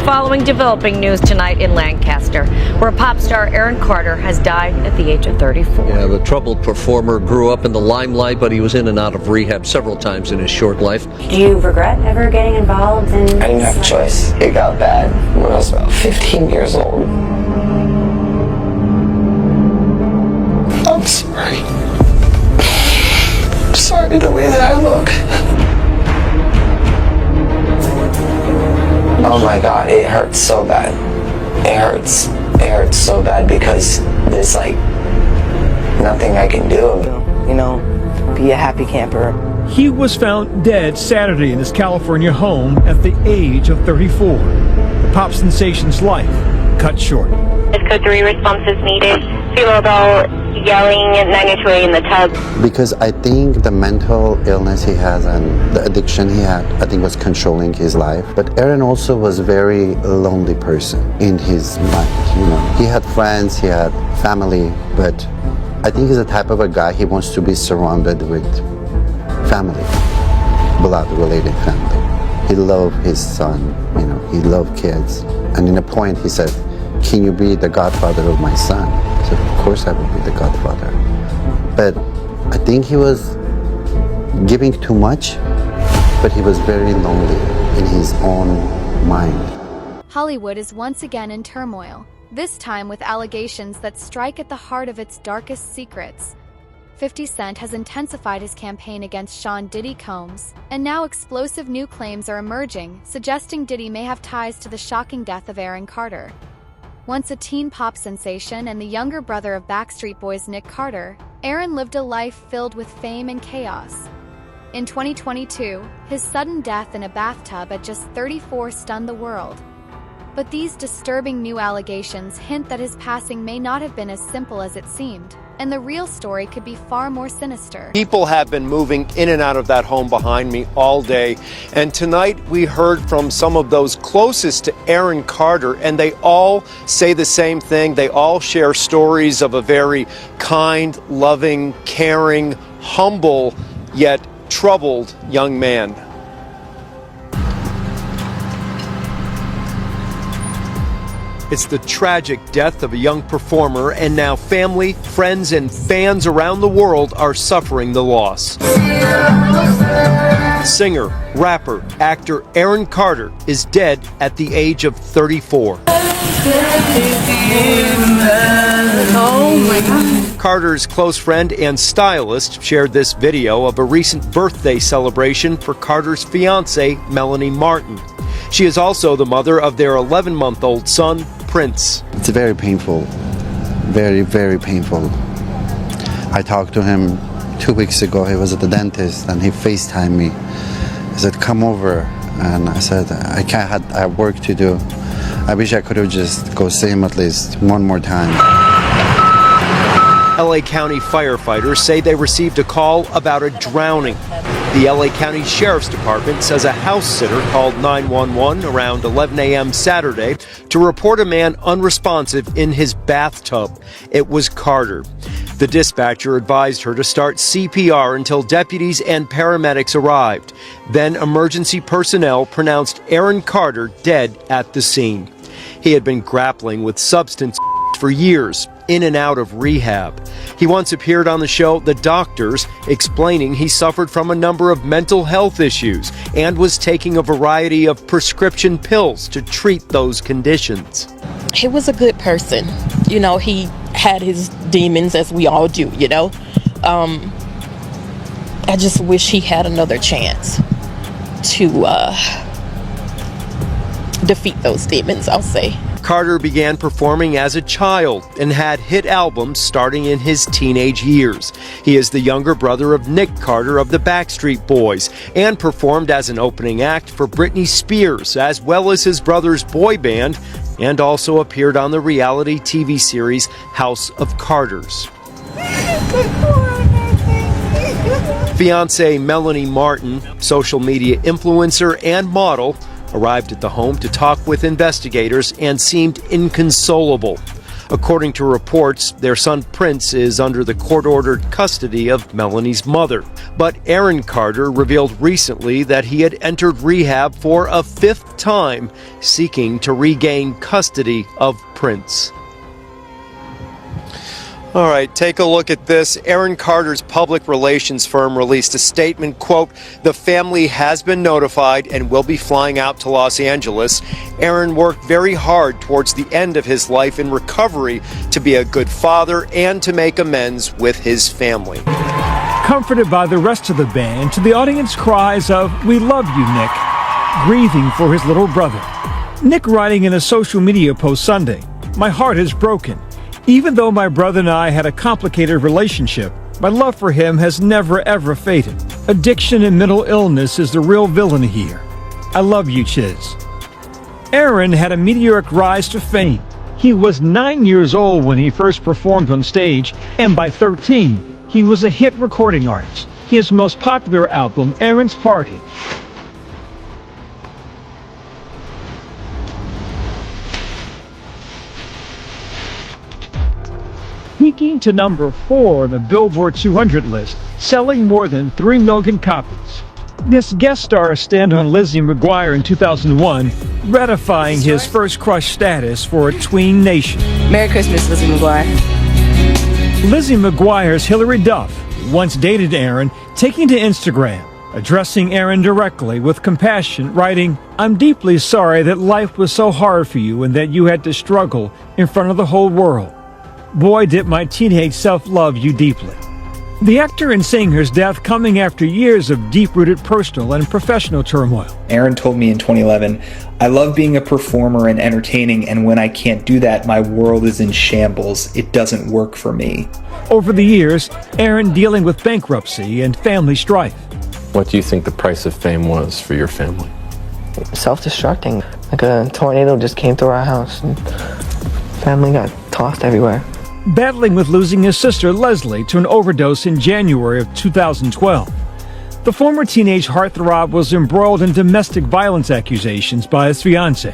following developing news tonight in Lancaster, where pop star Aaron Carter has died at the age of 34. Yeah, the troubled performer grew up in the limelight, but he was in and out of rehab several times in his short life. Do you regret ever getting involved in... I didn't have a choice. It got bad when I was about 15 years old. I'm sorry. I'm sorry the way that I look. Oh my God, it hurts so bad. It hurts so bad because there's like nothing I can do. You know, be a happy camper. He was found dead Saturday in his California home at the age of 34. The pop sensation's life cut short. Code 3 responses needed. Female adult yelling at 902 in the tub. Because I think the mental illness he has and the addiction he had, I think was controlling his life. But Aaron also was a very lonely person in his mind, you know. He had friends, he had family, but I think he's the type of a guy, he wants to be surrounded with family, blood-related family. He loved his son, you know, he loved kids. And in a point he said, "Can you be the godfather of my son?" I said, "Of course I will be the godfather." But I think he was giving too much, but he was very lonely in his own mind. Hollywood is once again in turmoil, this time with allegations that strike at the heart of its darkest secrets. 50 Cent has intensified his campaign against Cent Diddy Combs, and now explosive new claims are emerging, suggesting Diddy may have ties to the shocking death of Aaron Carter. Once a teen pop sensation and the younger brother of Backstreet Boys' Nick Carter, Aaron lived a life filled with fame and chaos. In 2022, his sudden death in a bathtub at just 34 stunned the world. But these disturbing new allegations hint that his passing may not have been as simple as it seemed, and the real story could be far more sinister. People have been moving in and out of that home behind me all day, and tonight we heard from some of those closest to Aaron Carter, and they all say the same thing. They all share stories of a very kind, loving, caring, humble, yet troubled young man. It's the tragic death of a young performer, and now family, friends, and fans around the world are suffering the loss. Singer, rapper, actor Aaron Carter is dead at the age of 34. Oh my God. Carter's close friend and stylist shared this video of a recent birthday celebration for Carter's fiancée, Melanie Martin. She is also the mother of their 11-month-old son, Prince. It's very painful, very, very painful. I talked to him 2 weeks ago. He was at the dentist and he FaceTimed me. He said, "Come over." And I said, I have work to do. I wish I could have just go see him at least one more time. LA County firefighters say they received a call about a drowning. The LA County Sheriff's Department says a house sitter called 911 around 11 a.m. Saturday to report a man unresponsive in his bathtub. It was Carter. The dispatcher advised her to start CPR until deputies and paramedics arrived. Then emergency personnel pronounced Aaron Carter dead at the scene. He had been grappling with substance for years, in and out of rehab. He once appeared on the show The Doctors, explaining he suffered from a number of mental health issues and was taking a variety of prescription pills to treat those conditions. He was a good person. You know, he had his demons, as we all do, you know. I just wish he had another chance to defeat those demons, I'll say. Carter began performing as a child and had hit albums starting in his teenage years. He is the younger brother of Nick Carter of the Backstreet Boys and performed as an opening act for Britney Spears as well as his brother's boy band, and also appeared on the reality TV series House of Carters. Fiancée Melanie Martin, social media influencer and model, arrived at the home to talk with investigators and seemed inconsolable. According to reports, their son Prince is under the court-ordered custody of Melanie's mother. But Aaron Carter revealed recently that he had entered rehab for a 5th time, seeking to regain custody of Prince. All right, take a look at this. Aaron Carter's public relations firm released a statement, quote, "The family has been notified and will be flying out to Los Angeles. Aaron worked very hard towards the end of his life in recovery to be a good father and to make amends with his family." Comforted by the rest of the band to the audience cries of, "We love you, Nick," grieving for his little brother. Nick writing in a social media post Sunday, "My heart is broken. Even though my brother and I had a complicated relationship, my love for him has never ever faded. Addiction and mental illness is the real villain here. I love you, Chiz." Aaron had a meteoric rise to fame. He was 9 years old when he first performed on stage, and by 13, he was a hit recording artist. His most popular album, Aaron's Party, peaking to number 4 on the Billboard 200 list, selling more than 3 million copies. This guest star stand on Lizzie McGuire in 2001, ratifying his first crush status for a tween nation. Merry Christmas, Lizzie McGuire. Lizzie McGuire's Hilary Duff once dated Aaron, taking to Instagram, addressing Aaron directly with compassion, writing, "I'm deeply sorry that life was so hard for you and that you had to struggle in front of the whole world. Boy, did my teenage self love you deeply." The actor and singer's death coming after years of deep-rooted personal and professional turmoil. Aaron told me in 2011, "I love being a performer and entertaining, and when I can't do that, my world is in shambles. It doesn't work for me." Over the years, Aaron dealing with bankruptcy and family strife. What do you think the price of fame was for your family? Self-destructing. Like a tornado just came through our house and family got tossed everywhere. Battling with losing his sister Leslie to an overdose in January of 2012. The former teenage heartthrob was embroiled in domestic violence accusations by his fiancée.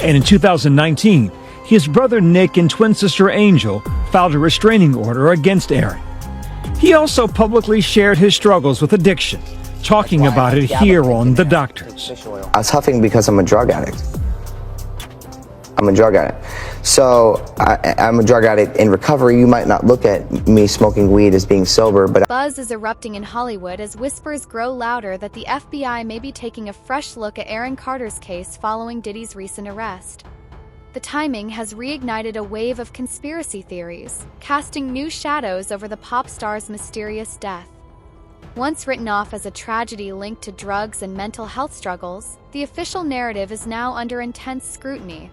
And in 2019, his brother Nick and twin sister Angel filed a restraining order against Aaron. He also publicly shared his struggles with addiction, talking about it here on The Doctors. I was huffing because I'm a drug addict. So I'm a drug addict in recovery. You might not look at me smoking weed as being sober, but Buzz is erupting in Hollywood as whispers grow louder that the FBI may be taking a fresh look at Aaron Carter's case following Diddy's recent arrest. The timing has reignited a wave of conspiracy theories, casting new shadows over the pop star's mysterious death. Once written off as a tragedy linked to drugs and mental health struggles, the official narrative is now under intense scrutiny.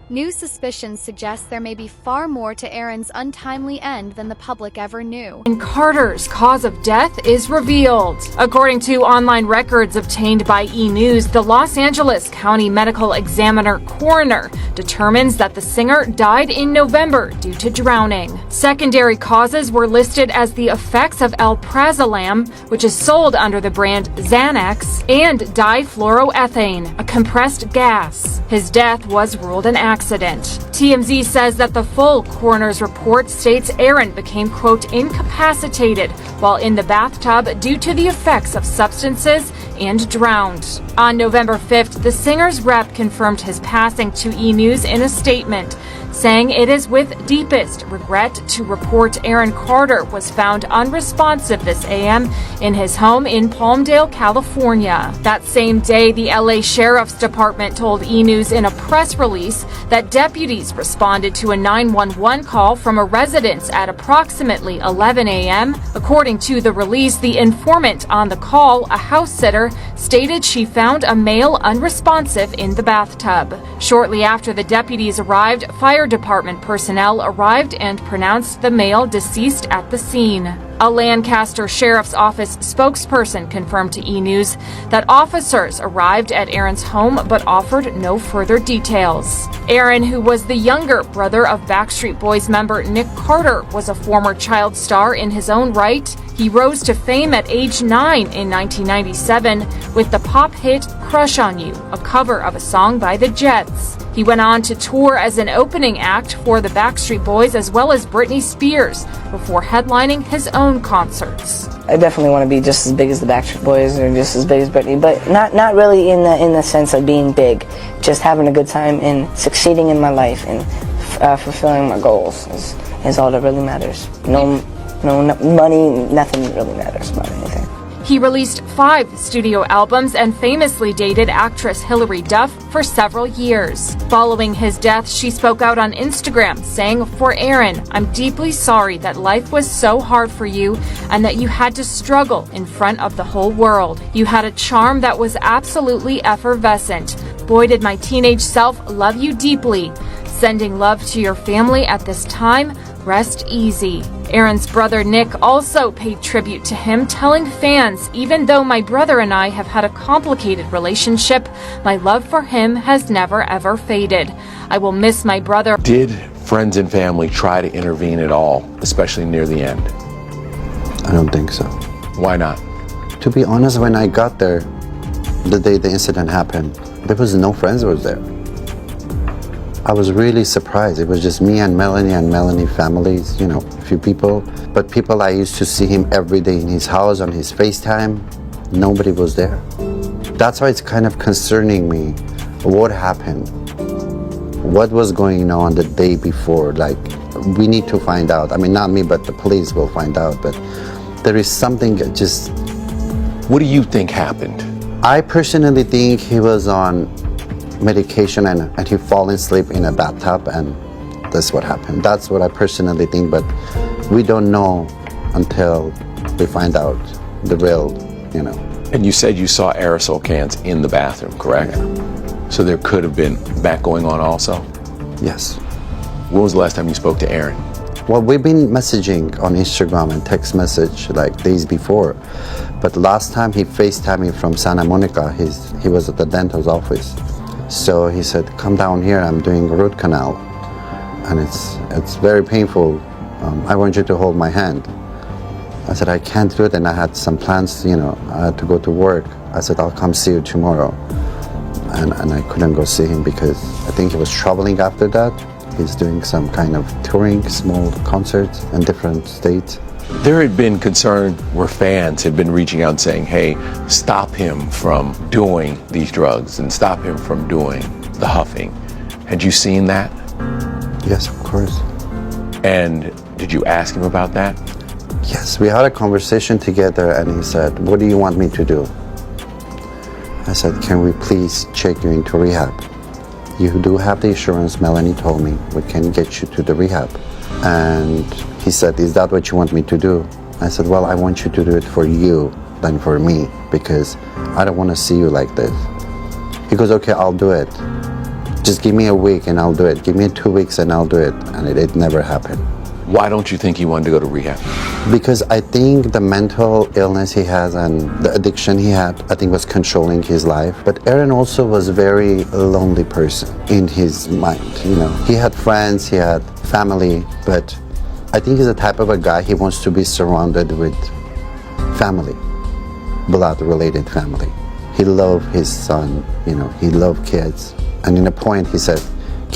New suspicions suggest there may be far more to Aaron's untimely end than the public ever knew. And Carter's cause of death is revealed. According to online records obtained by E! News, the Los Angeles County Medical Examiner coroner determines that the singer died in November due to drowning. Secondary causes were listed as the effects of alprazolam, which is sold under the brand Xanax, and difluoroethane, a compressed gas. His death was ruled an accident. TMZ says that the full coroner's report states Aaron became, quote, incapacitated while in the bathtub due to the effects of substances and drowned. On November 5th, the singer's rep confirmed his passing to E! News in a statement, saying it is with deepest regret to report Aaron Carter was found unresponsive this AM in his home in Palmdale, California. That same day, the LA Sheriff's Department told E! News in a press release that deputies responded to a 911 call from a residence at approximately 11 a.m. According to the release, the informant on the call, a house sitter, stated she found a male unresponsive in the bathtub. Shortly after the deputies arrived, fire department personnel arrived and pronounced the male deceased at the scene. A Lancaster Sheriff's Office spokesperson confirmed to E! News that officers arrived at Aaron's home but offered no further details. Aaron, who was the younger brother of Backstreet Boys member Nick Carter, was a former child star in his own right. He rose to fame at age 9 in 1997 with the pop hit Crush on You, a cover of a song by the Jets. He went on to tour as an opening act for the Backstreet Boys as well as Britney Spears before headlining his own concerts. I definitely want to be just as big as the Backstreet Boys or just as big as Britney, but not really in the sense of being big. Just having a good time and succeeding in my life and fulfilling my goals is all that really matters. No money, nothing really matters about anything. He released 5 studio albums and famously dated actress Hilary Duff for several years. Following his death, she spoke out on Instagram saying, "For Aaron, I'm deeply sorry that life was so hard for you and that you had to struggle in front of the whole world. You had a charm that was absolutely effervescent. Boy, did my teenage self love you deeply. Sending love to your family at this time. Rest easy." Aaron's brother Nick also paid tribute to him, telling fans, "Even though my brother and I have had a complicated relationship, my love for him has never ever faded. I will miss my brother." Did friends and family try to intervene at all, especially near the end? I don't think so. Why not? To be honest, when I got there, the day the incident happened, there was no friends was there. I was really surprised. It was just me and Melanie families, a few people. But people I used to see him every day in his house, on his FaceTime, nobody was there. That's why it's kind of concerning me. What happened? What was going on the day before? Like, we need to find out. I mean, not me, but the police will find out. But there is something just... What do you think happened? I personally think he was on medication and he fall asleep in a bathtub, and that's what happened. That's what I personally think, but we don't know until we find out the real, And you said you saw aerosol cans in the bathroom, correct? Yeah. So there could have been that going on also? Yes. When was the last time you spoke to Aaron? Well, we've been messaging on Instagram and text message like days before, but last time he FaceTimed me from Santa Monica. He was at the dentist's office. So he said, "Come down here, I'm doing a root canal, and it's very painful. I want you to hold my hand." I said, "I can't do it," and I had some plans, I had to go to work. I said, "I'll come see you tomorrow." And I couldn't go see him because I think he was traveling after that. He's doing some kind of touring, small concerts in different states. There had been concern where fans had been reaching out and saying, "Hey, stop him from doing these drugs and stop him from doing the huffing." Had you seen that? Yes, of course. And did you ask him about that? Yes, we had a conversation together and he said, "What do you want me to do?" I said, "Can we please check you into rehab? You do have the insurance, Melanie told me. We can get you to the rehab." And he said, "Is that what you want me to do?" I said, "Well, I want you to do it for you than for me, because I don't want to see you like this." He goes, "Okay, I'll do it. Just give me a week and I'll do it. Give me 2 weeks and I'll do it." And it never happened. Why don't you think he wanted to go to rehab? Because I think the mental illness he has and the addiction he had, I think, was controlling his life. But Aaron also was a very lonely person in his mind. He had friends, he had family, but I think he's the type of a guy, he wants to be surrounded with family, blood-related family. He loved his son, he loved kids. And in a point he said,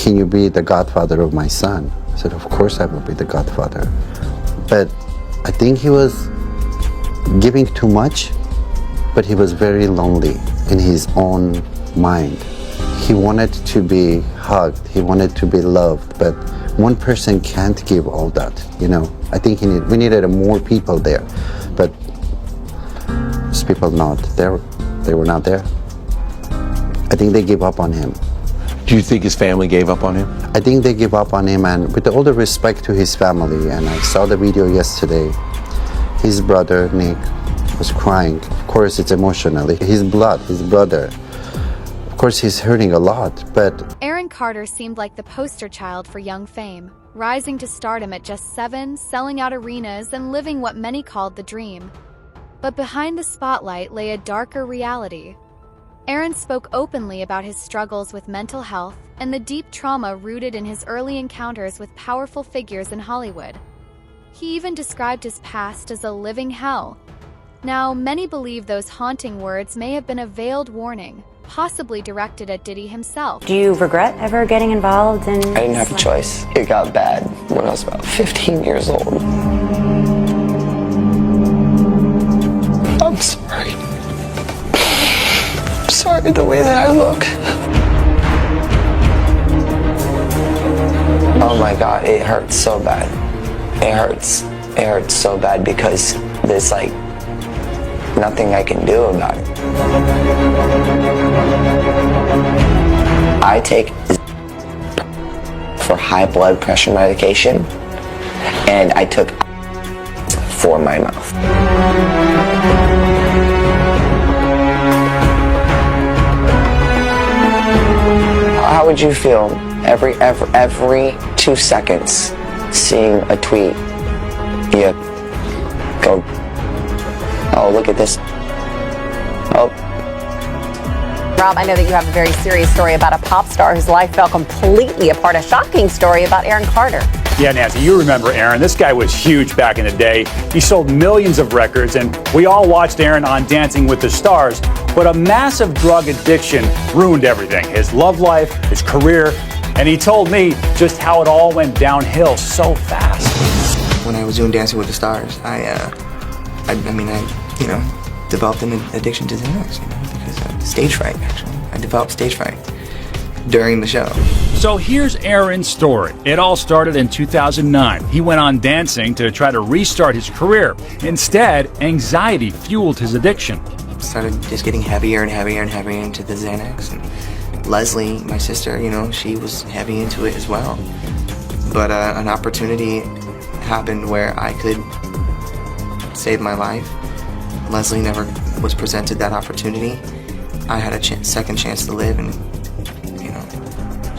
"Can you be the godfather of my son?" I said, "Of course I will be the godfather." But I think he was giving too much, but he was very lonely in his own mind. He wanted to be hugged, he wanted to be loved, but one person can't give all that, I think we needed more people there, but those people not there. They were not there. I think they gave up on him. Do you think his family gave up on him? I think they gave up on him, and with all the respect to his family, and I saw the video yesterday, his brother, Nick, was crying. Of course, it's emotional. His blood, his brother. Of course, he's hurting a lot, but... Aaron Carter seemed like the poster child for young fame, rising to stardom at just 7, selling out arenas, and living what many called the dream. But behind the spotlight lay a darker reality. Aaron spoke openly about his struggles with mental health and the deep trauma rooted in his early encounters with powerful figures in Hollywood. He even described his past as a living hell. Now, many believe those haunting words may have been a veiled warning, possibly directed at Diddy himself. Do you regret ever getting involved in... I didn't have a choice. It got bad when I was about 15 years old. I'm sorry. I'm sorry the way that I look. Oh my God, it hurts so bad. It hurts. It hurts so bad because there's like nothing I can do about it. I take for high blood pressure medication, and I took for my mouth. How would you feel every 2 seconds seeing a tweet? You go, oh, look at this. Oh. Rob, I know that you have a very serious story about a pop star whose life fell completely apart. A shocking story about Aaron Carter. Yeah, Nancy, you remember Aaron. This guy was huge back in the day. He sold millions of records, and we all watched Aaron on Dancing with the Stars. But a massive drug addiction ruined everything. His love life, his career, and he told me just how it all went downhill so fast. When I was doing Dancing with the Stars, I developed an addiction to Xanax, because of stage fright, actually. I developed stage fright during the show. So here's Aaron's story. It all started in 2009. He went on Dancing to try to restart his career. Instead, anxiety fueled his addiction. Started just getting heavier and heavier and heavier into the Xanax. And Leslie, my sister, she was heavy into it as well. But an opportunity happened where I could save my life. Leslie never was presented that opportunity. I had a second chance to live, and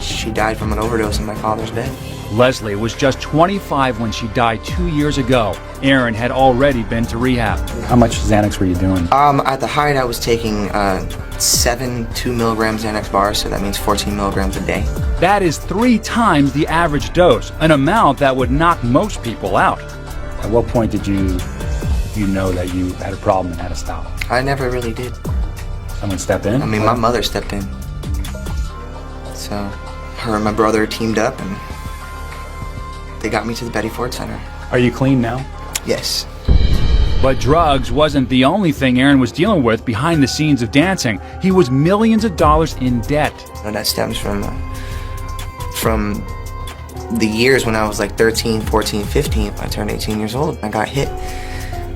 she died from an overdose in my father's bed. Leslie was just 25 when she died 2 years ago. Aaron had already been to rehab. How much Xanax were you doing? At the height, I was taking 7 2-milligram Xanax bars, so that means 14 milligrams a day. That is 3 times the average dose, an amount that would knock most people out. At what point did you know that you had a problem and had to stop? I never really did. Someone step in? My mother stepped in. So her and my brother teamed up, and they got me to the Betty Ford Center. Are you clean now? Yes. But drugs wasn't the only thing Aaron was dealing with behind the scenes of Dancing. He was millions of dollars in debt. And that stems from the years when I was like 13, 14, 15. I turned 18 years old. I got hit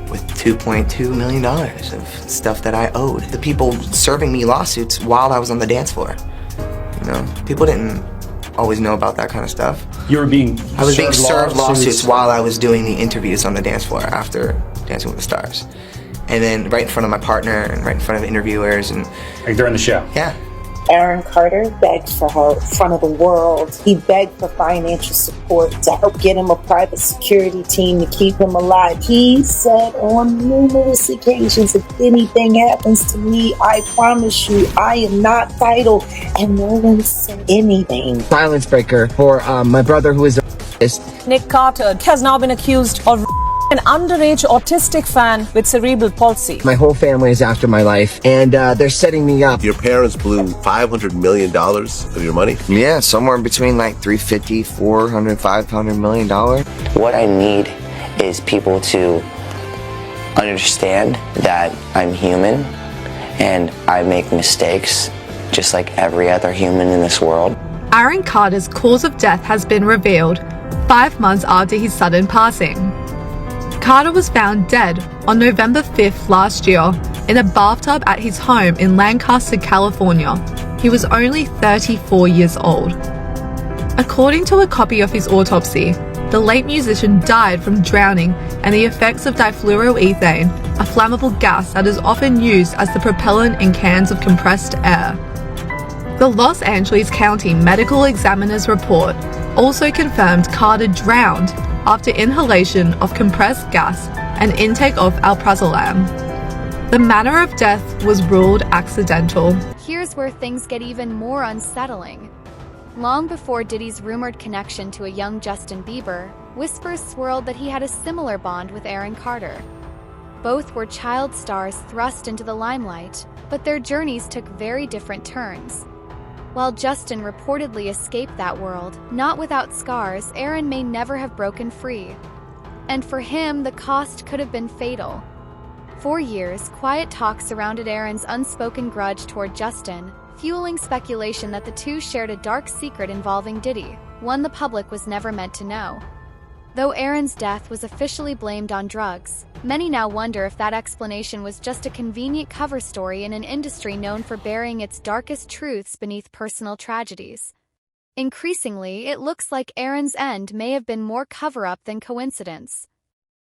with $2.2 million of stuff that I owed. The people serving me lawsuits while I was on the dance floor. People didn't always know about that kind of stuff. I was being served lawsuits while I was doing the interviews on the dance floor after Dancing with the Stars. And then right in front of my partner and right in front of interviewers. And like during the show? Yeah. Aaron Carter begged for her in front of the world. He begged for financial support to help get him a private security team to keep him alive. He said on numerous occasions, if anything happens to me, I promise you, I am not vital. And no one said anything. Silence breaker for my brother who is a Nick Carter has now been accused of an underage autistic fan with cerebral palsy. My whole family is after my life, and they're setting me up. Your parents blew $500 million of your money? Yeah, somewhere between like $350, $400, $500 million. What I need is people to understand that I'm human and I make mistakes just like every other human in this world. Aaron Carter's cause of death has been revealed 5 months after his sudden passing. Carter was found dead on November 5th last year in a bathtub at his home in Lancaster, California. He was only 34 years old. According to a copy of his autopsy, the late musician died from drowning and the effects of difluoroethane, a flammable gas that is often used as the propellant in cans of compressed air. The Los Angeles County Medical Examiner's report also confirmed Carter drowned after inhalation of compressed gas and intake of alprazolam. The manner of death was ruled accidental. Here's where things get even more unsettling. Long before Diddy's rumored connection to a young Justin Bieber, whispers swirled that he had a similar bond with Aaron Carter. Both were child stars thrust into the limelight, but their journeys took very different turns. While Justin reportedly escaped that world, not without scars, Aaron may never have broken free. And for him, the cost could have been fatal. For years, quiet talk surrounded Aaron's unspoken grudge toward Justin, fueling speculation that the two shared a dark secret involving Diddy, one the public was never meant to know. Though Aaron's death was officially blamed on drugs, many now wonder if that explanation was just a convenient cover story in an industry known for burying its darkest truths beneath personal tragedies. Increasingly, it looks like Aaron's end may have been more cover-up than coincidence.